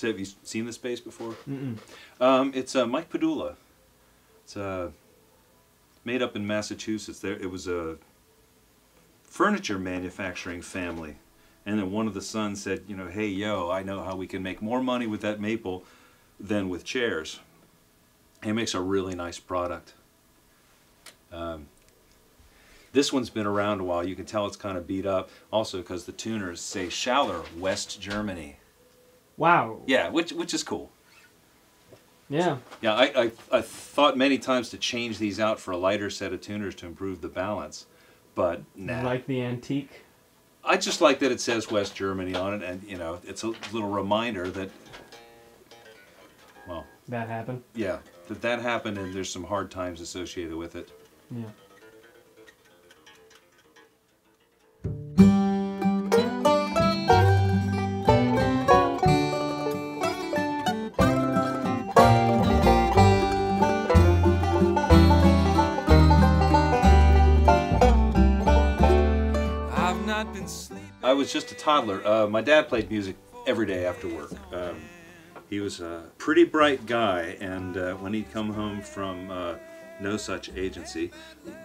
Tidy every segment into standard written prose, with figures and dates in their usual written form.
Have you seen this bass before? Mm-mm. It's Mike Padula. It's made up in Massachusetts. It was a furniture manufacturing family, and then one of the sons said, you know, hey, yo, I know how we can make more money with that maple than with chairs. And it makes a really nice product. This one's been around a while. You can tell it's kind of beat up, also because the tuners say Schaller, West Germany. Wow. Yeah, which is cool. Yeah. Yeah, I thought many times to change these out for a lighter set of tuners to improve the balance, but nah. Like the antique? I just like that it says West Germany on it, and you know, it's a little reminder that, well, that happened? Yeah, that happened, and there's some hard times associated with it. Yeah. I was just a toddler. My dad played music every day after work. He was a pretty bright guy, and when he'd come home from no such agency,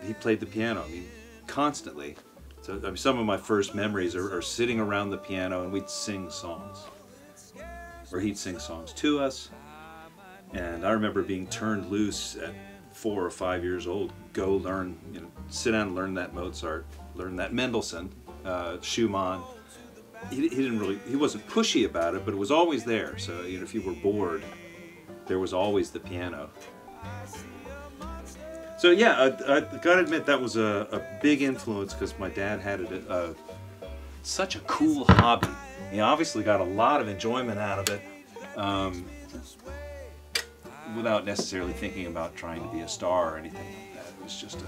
he played the piano. I mean, constantly. So I mean, some of my first memories are sitting around the piano, and we'd sing songs, or he'd sing songs to us. And I remember being turned loose at 4 or 5 years old. Go learn, you know, sit down and learn that Mozart, learn that Mendelssohn. Schumann. He wasn't pushy about it, but it was always there. So you know, if you were bored, there was always the piano. So yeah, I gotta admit that was a big influence because my dad had such a cool hobby. He obviously got a lot of enjoyment out of it, without necessarily thinking about trying to be a star or anything like that. It was just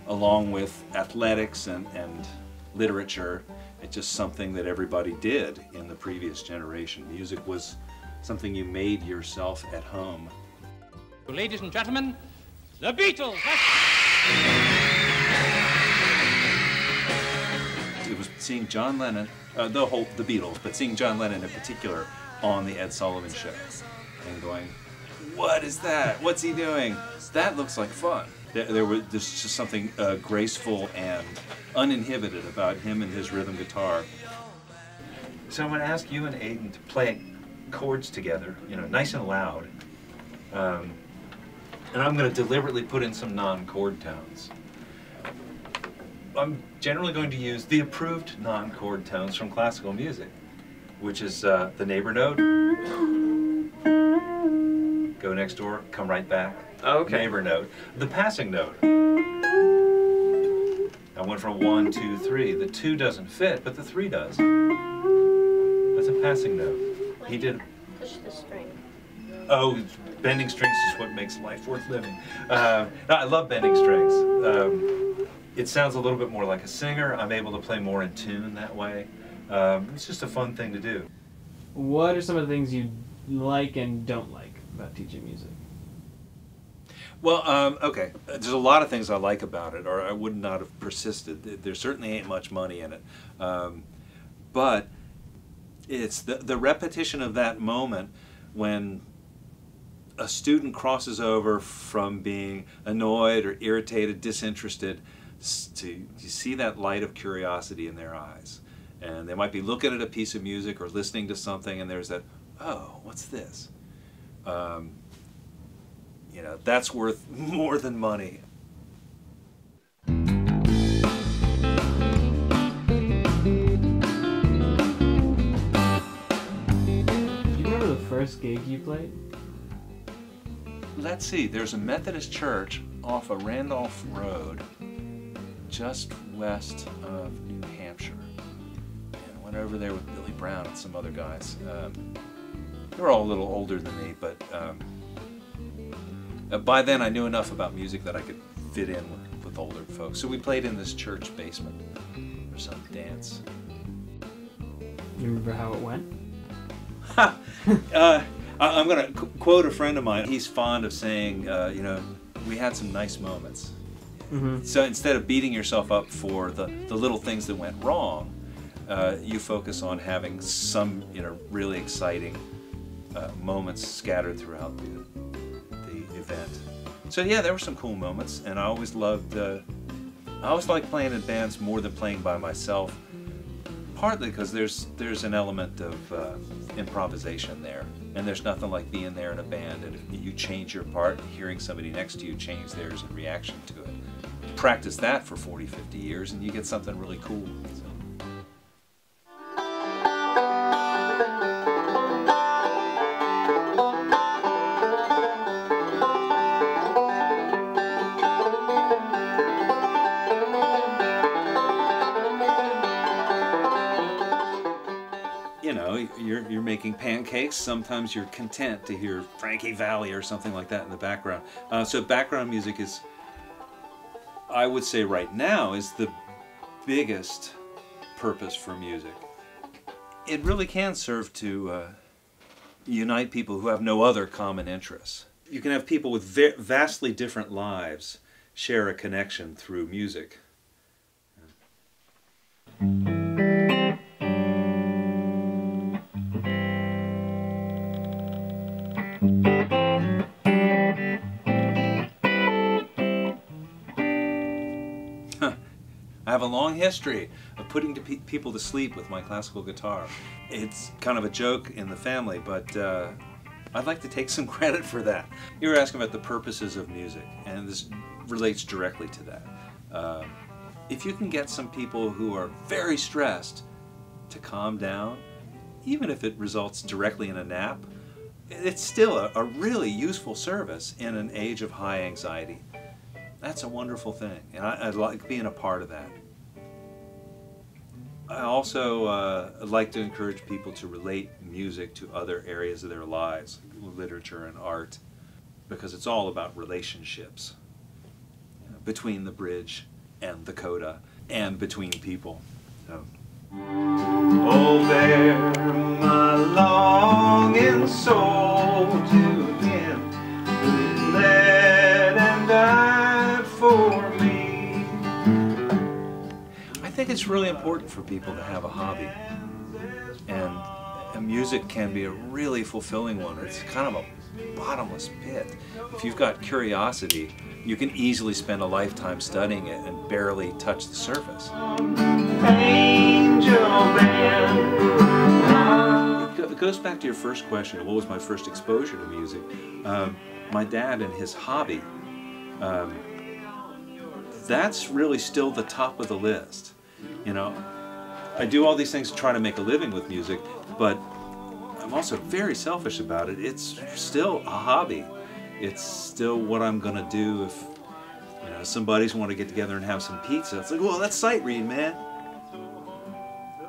along with athletics and literature, it's just something that everybody did in the previous generation. Music was something you made yourself at home. Ladies and gentlemen, the Beatles! It was seeing John Lennon, the Beatles, but seeing John Lennon in particular on the Ed Sullivan Show and going, what is that? What's he doing? That looks like fun. There's just something graceful and uninhibited about him and his rhythm guitar. So I'm going to ask you and Aidan to play chords together, you know, nice and loud. And I'm going to deliberately put in some non-chord tones. I'm generally going to use the approved non-chord tones from classical music, which is the neighbor note, go next door, come right back. Oh, okay. Neighbor note. The passing note. I went from 1, 2, 3. The 2 doesn't fit, but the 3 does. That's a passing note. He did. Push the string. Oh, bending strings is what makes life worth living. No, I love bending strings. It sounds a little bit more like a singer. I'm able to play more in tune that way. It's just a fun thing to do. What are some of the things you like and don't like about teaching music? Well, okay, there's a lot of things I like about it, or I would not have persisted. There certainly ain't much money in it. But it's the repetition of that moment when a student crosses over from being annoyed or irritated, disinterested, to you see that light of curiosity in their eyes. And they might be looking at a piece of music or listening to something, and there's that, oh, what's this? You know, that's worth more than money. Do you remember the first gig you played? Let's see, there's a Methodist church off of Randolph Road, just west of New Hampshire. And I went over there with Billy Brown and some other guys. They were all a little older than me, but by then I knew enough about music that I could fit in with older folks. So we played in this church basement for some dance. You remember how it went? I'm going to quote a friend of mine. He's fond of saying, you know, we had some nice moments. Mm-hmm. So instead of beating yourself up for the little things that went wrong, you focus on having some, you know, really exciting moments scattered throughout the event. So yeah, there were some cool moments, and I always loved, I always liked playing in bands more than playing by myself, partly because there's an element of improvisation there, and there's nothing like being there in a band, and if you change your part, hearing somebody next to you change theirs in reaction to it. Practice that for 40, 50 years, and you get something really cool. So. You know, you're making pancakes, sometimes you're content to hear Frankie Valli or something like that in the background. So background music is, I would say right now, is the biggest purpose for music. It really can serve to unite people who have no other common interests. You can have people with vastly different lives share a connection through music. I have a long history of putting people to sleep with my classical guitar. It's kind of a joke in the family, but I'd like to take some credit for that. You were asking about the purposes of music, and this relates directly to that. If you can get some people who are very stressed to calm down, even if it results directly in a nap, it's still a really useful service in an age of high anxiety. That's a wonderful thing, and I'd like being a part of that. I also like to encourage people to relate music to other areas of their lives, like literature and art, because it's all about relationships, you know, between the bridge and the coda, and between people. So. Oh, bear my longing soul to Him who bled and died for me. I think it's really important for people to have a hobby, and music can be a really fulfilling one. It's kind of a bottomless pit. If you've got curiosity, you can easily spend a lifetime studying it and barely touch the surface. Angel band. It goes back to your first question, what was my first exposure to music? My dad and his hobby. That's really still the top of the list. You know, I do all these things to try to make a living with music, but I'm also very selfish about it. It's still a hobby. It's still what I'm gonna do if, you know, some buddies want to get together and have some pizza. It's like, well, that's sight reading, man.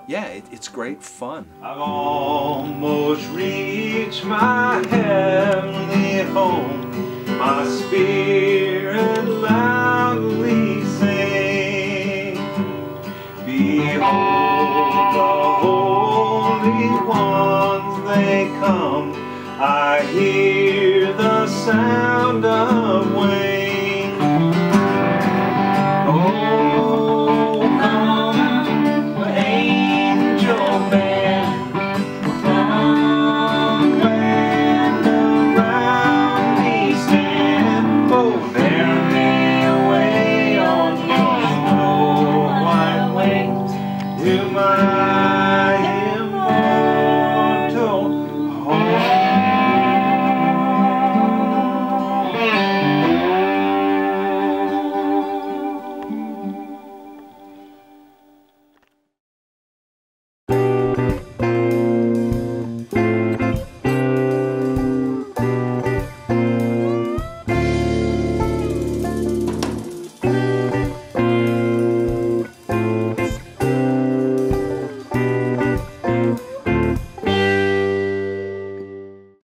Yeah, it's great fun. I've almost reached my heavenly home. My spirit loudly sings. Behold the holy ones, they come. I hear the sound of wings. Oh, come, angel band, come band around me stand. Oh, bear me away on your snow white wings to my